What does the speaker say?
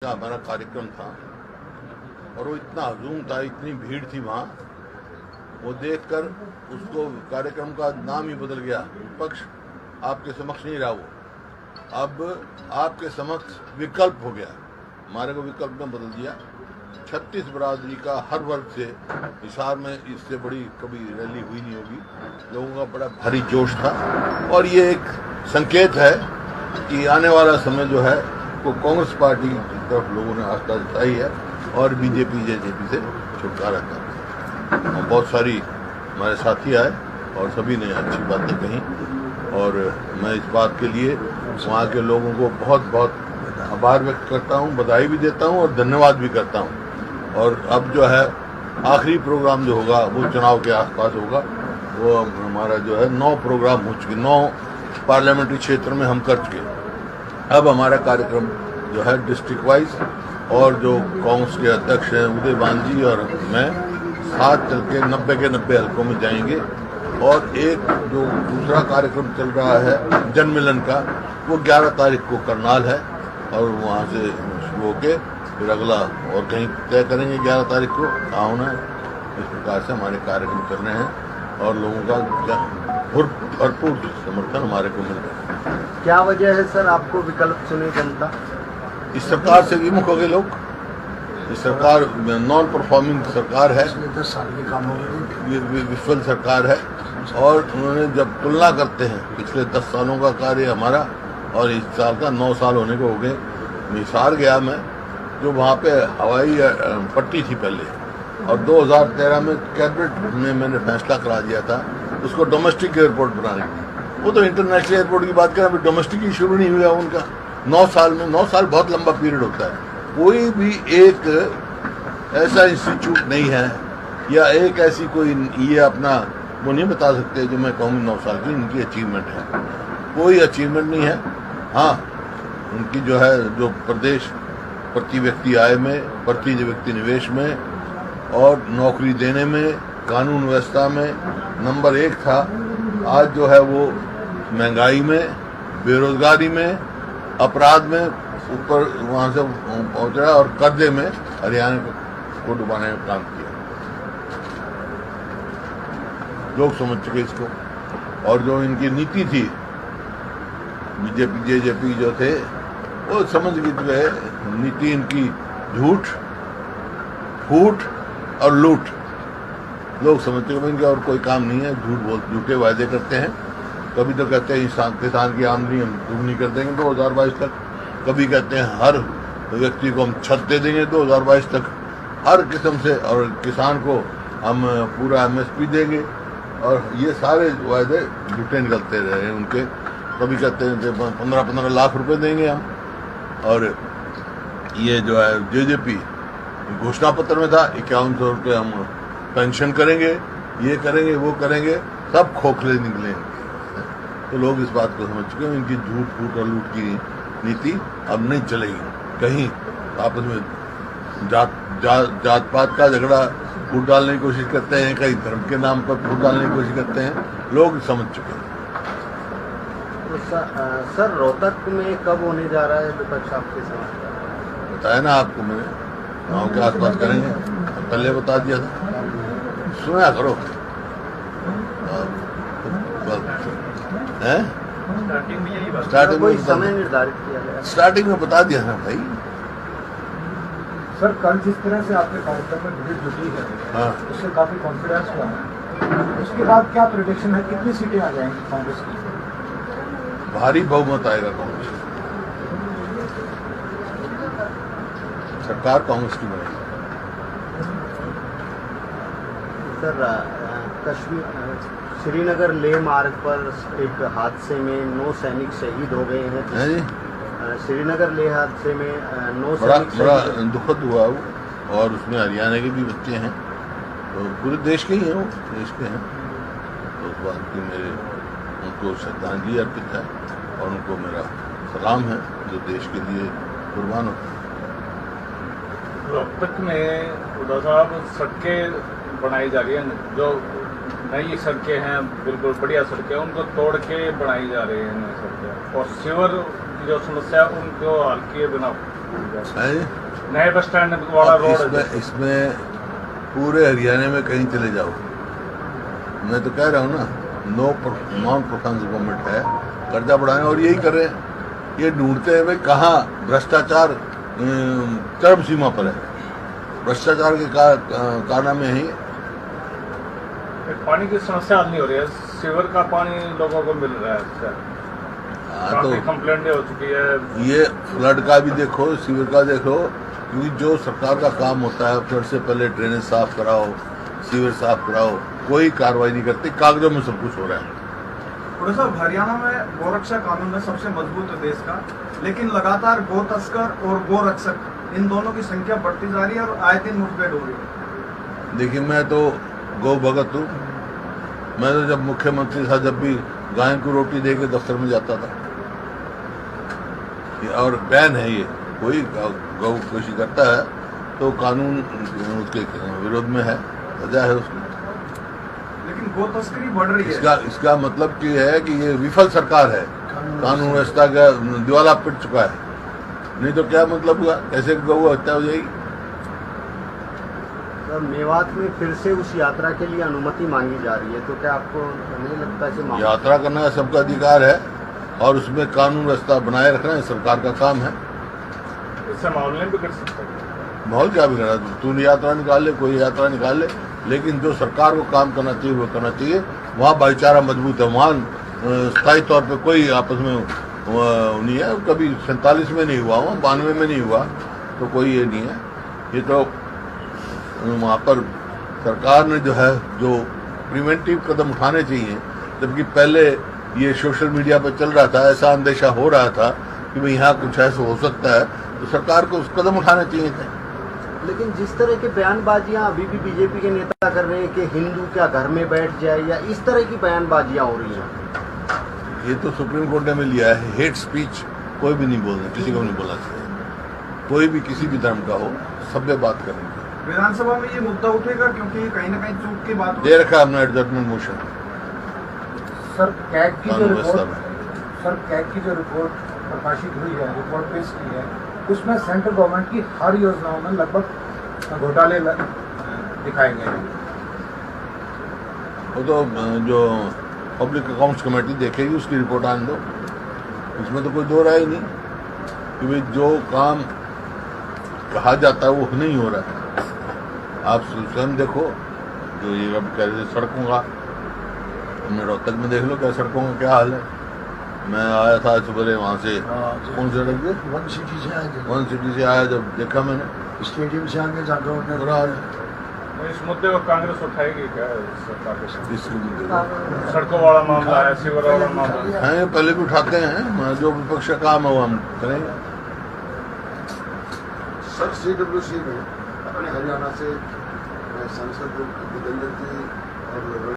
का हमारा कार्यक्रम था और वो इतना हजूम था, इतनी भीड़ थी वहाँ, वो देखकर उसको कार्यक्रम का नाम ही बदल गया। विपक्ष आपके समक्ष नहीं रहा, वो अब आपके समक्ष विकल्प हो गया। हमारे को विकल्प में बदल दिया। 36 बरादरी का हर वर्ग से हिसार में इससे बड़ी कभी रैली हुई नहीं होगी। लोगों का बड़ा भारी जोश था और ये एक संकेत है कि आने वाला समय जो है वो कांग्रेस पार्टी की तरफ लोगों ने आस्था जताई है और बीजेपी जेजेपी से छुटकारा कर। और बहुत सारी हमारे साथी आए और सभी ने अच्छी बातें कही और मैं इस बात के लिए वहाँ के लोगों को बहुत बहुत आभार व्यक्त करता हूँ, बधाई भी देता हूँ और धन्यवाद भी करता हूँ। और अब जो है आखिरी प्रोग्राम जो होगा वो चुनाव के आसपास होगा। वो हमारा जो है 9 प्रोग्राम हो चुके, 9 पार्लियामेंट्री क्षेत्र में हम कर चुके। अब हमारा कार्यक्रम जो है डिस्ट्रिक्ट वाइज और जो कांग्रेस के अध्यक्ष हैं उदय भान जी और मैं साथ चल के 90 के 90 हल्कों में जाएंगे। और एक जो दूसरा कार्यक्रम चल रहा है जनमिलन का, वो 11 तारीख को करनाल है और वहाँ से शुरू होके फिर अगला और कहीं तय करेंगे 11 तारीख को कहाँ होना है। इस प्रकार से हमारे कार्यक्रम चल रहे हैं और लोगों का भरपूर समर्थन हमारे को मिल रहा है। क्या वजह है सर आपको विकल्प चुने जनता? इस सरकार से विमुख हो गए लोग। इस सरकार नॉन परफॉर्मिंग सरकार है, 10 साल के काम हो गए, विफल सरकार है। और उन्होंने जब तुलना करते हैं पिछले 10 सालों का कार्य हमारा और इस साल का 9 साल होने को हो गए। हिसार गया मैं, जो वहाँ पे हवाई पट्टी थी पहले, और 2013 में कैबिनेट में मैंने फैसला करा दिया था उसको डोमेस्टिक एयरपोर्ट बनाने की। वो तो इंटरनेशनल एयरपोर्ट की बात करें, अभी डोमेस्टिक ही शुरू नहीं हुआ उनका 9 साल में। 9 साल बहुत लंबा पीरियड होता है। कोई भी एक ऐसा इंस्टीट्यूट नहीं है या एक ऐसी कोई ये अपना वो नहीं बता सकते जो मैं कहूँ 9 साल की इनकी अचीवमेंट है। कोई अचीवमेंट नहीं है। हाँ, उनकी जो है जो प्रदेश प्रति व्यक्ति आय में, प्रति व्यक्ति निवेश में और नौकरी देने में, कानून व्यवस्था में नंबर 1 था। आज जो है वो महंगाई में, बेरोजगारी में, अपराध में ऊपर वहाँ से पहुँच रहा है और कर्जे में हरियाणा को डुबाने का काम किया। लोग समझ चुके इसको। और जो इनकी नीति थी बीजेपी जेजेपी जो थे वो समझ गए नीति इनकी झूठ, फूट और लूट। लोग समझ चुके इनका और कोई काम नहीं है। झूठे वायदे करते हैं। कभी तो कहते हैं किसान की आमदनी हम दुगनी कर देंगे 2022 तक, कभी कहते हैं हर व्यक्ति को हम छत दे देंगे 2022 तक, हर किस्म से, और किसान को हम पूरा MSP देंगे। और ये सारे वायदे झूठे निकलते रहे हैं उनके। कभी कहते हैं 15-15 लाख रुपए देंगे हम, और ये जो है जेजेपी घोषणा पत्र में था 5100 रुपये हम पेंशन करेंगे, ये करेंगे, वो करेंगे, सब खोखले निकले। तो लोग इस बात को समझ चुके हैं इनकी झूठ फूट और लूट की नीति अब नहीं चलेगी। कहीं आपस में जात पात का झगड़ा फूट डालने की कोशिश करते हैं, कहीं धर्म के नाम पर फूट डालने की कोशिश करते हैं। लोग समझ चुके हैं। तो सर रोहतक में कब होने जा रहा है विपक्ष आपके साथ? बताया ना आपको मैंने, गाँव के आसपास करेंगे, पहले बता दिया था। सुना करो हैं? स्टार्टिंग में समय निर्धारित किया गया? स्टार्टिंग में बता दिया ना भाई। सर कल जिस तरह से आपके कार्यक्रम में भीड़ जुटी है, हाँ, उससे काफी कॉन्फिडेंस हुआ है। उसके बाद क्या प्रेडिक्शन है, कितनी सीटें आ जाएंगी कांग्रेस की? भारी बहुमत आएगा कांग्रेस। सरकार कांग्रेस की बनेगी। सर कश्मीर श्रीनगर लेह मार्ग पर एक हादसे में 9 सैनिक शहीद हो गए हैं। है जी? श्रीनगर लेह हादसे में 9 बड़ा सैनिक दुखद हुआ वो, और उसमें हरियाणा के भी बच्चे हैं, तो पूरे देश के ही हैं, वो देश के हैं। तो उस बात की मेरे उनको श्रद्धांजलि अर्पित है और उनको मेरा सलाम है जो देश के लिए कुर्बान होते हैं। रोहतक में उदा साहब सड़कें बनाई जा रही हैं, जो नई सड़कें हैं, बिल्कुल बढ़िया सड़कें, उनको तोड़ के बनाई जा रही हैं नई सड़कें, और सीवर की जो समस्या उनको हल किए बिना है। नए बस स्टैंड वाला अब रोड है। इसमें पूरे हरियाणा में कहीं चले जाओ, मैं तो कह रहा हूँ ना, नॉन परफॉर्मेंस गवर्नमेंट है, कर्जा बढ़ाने और यही कर रहे हैं। ये ढूंढते हैं भाई कहाँ भ्रष्टाचार चरम सीमा पर है। भ्रष्टाचार के कारण में ही पानी की समस्या हल नहीं हो रही है। सीवर का पानी लोगों को मिल रहा है, तो काफी कंप्लेंट हो चुकी है। ये फ्लड का भी देखो, सीवर का देखो, क्योंकि जो सरकार का काम होता है फ्लड से पहले ड्रेनेज साफ कराओ, सीवर साफ कराओ, कोई कार्रवाई नहीं करते, कागजों में सब कुछ हो रहा है। थोड़ा सा हरियाणा में गोरक्षा कानून में सबसे मजबूत है देश का, लेकिन लगातार गो तस्कर और गो रक्षक इन दोनों की संख्या बढ़ती जा रही है और आए दिन मुठभेड़ हो रही है। देखिए, मैं तो गौ भगत हूँ। मैं तो जब मुख्यमंत्री था, जब भी गाय को रोटी दे के दफ्तर में जाता था, और बैन है ये, कोई गौ कृषि करता है तो कानून उसके विरोध में है, वजह है उसकी। लेकिन गो तस्करी बढ़ रही है। इसका मतलब ये है कि ये विफल सरकार है, कानून व्यवस्था का दिवाला पिट चुका है। नहीं तो क्या मतलब हुआ, कैसे गौ हत्या हो जाएगी। सर, मेवात में फिर से उस यात्रा के लिए अनुमति मांगी जा रही है, तो क्या आपको नहीं लगता कि यात्रा करना का सबका अधिकार है और उसमें कानून व्यवस्था बनाए रखना सरकार का काम है। इससे माहौल नहीं बिगड़ सकता। माहौल क्या बिगड़ा, तू यात्रा निकाल ले, कोई यात्रा निकाल ले, लेकिन जो सरकार को काम करना चाहिए वो करना चाहिए। वहाँ भाईचारा मजबूत है, वहाँ स्थायी तौर पे कोई आपस में नहीं है। कभी 47 में नहीं हुआ, वहाँ 92 में नहीं हुआ, तो कोई ये नहीं है। ये तो वहाँ पर सरकार ने जो है, जो प्रिवेंटिव कदम उठाने चाहिए, जबकि पहले ये सोशल मीडिया पर चल रहा था, ऐसा अंदेशा हो रहा था कि भाई यहाँ कुछ ऐसा हो सकता है, तो सरकार को उस कदम उठाने चाहिए थे। लेकिन जिस तरह की बयानबाजियां अभी भी बीजेपी के नेता कर रहे हैं कि हिंदू क्या घर में बैठ जाए, या इस तरह की बयानबाजियां हो रही हैं, ये तो सुप्रीम कोर्ट ने भी लिया है। हेट स्पीच कोई भी नहीं बोलना, किसी को नहीं बोलना चाहिए। कोई भी किसी भी धर्म का हो, सभ्य बात करनी चाहिए। विधानसभा में ये मुद्दा उठेगा क्योंकि कहीं ना कहीं चूक की बात दे रखा है हमने एडजस्टमेंट मोशन सर, कैग की जो कानून व्यवस्था रिपोर्ट में। सर कैग की जो रिपोर्ट प्रकाशित हुई है, रिपोर्ट पेश की है, उसमें सेंट्रल गवर्नमेंट की हर योजनाओं में लगभग घोटाले दिखाए गए हैं। वो तो जो पब्लिक अकाउंट्स कमेटी देखेगी, उसकी रिपोर्ट आने दो। इसमें तो कोई दो राय नहीं कि भाई जो काम कहा जाता है वो नहीं हो रहा है। आप स्वयं देखो, जो ये अब कह रहे सड़कों का, हमने रोहतक में देख लो क्या सड़कों का क्या हाल है। मैं आया था सुबह वहाँ से, कौन से सड़क से, वन सिटी से आया, जब देखा मैंने स्टेडियम से आगे जाकर उन्होंने बुरा हाल है। इस मुद्दे को कांग्रेस उठाएगी क्या सरकार के साथ? इस मुद्दे को सड़कों वाला मामला है, सीवर वाला मामला है। हैं, पहले भी उठाते हैं, जो विपक्ष का काम है वो हम करेंगे। सर CWC में अपने हरियाणा से सांसद भूपेंद्र जी और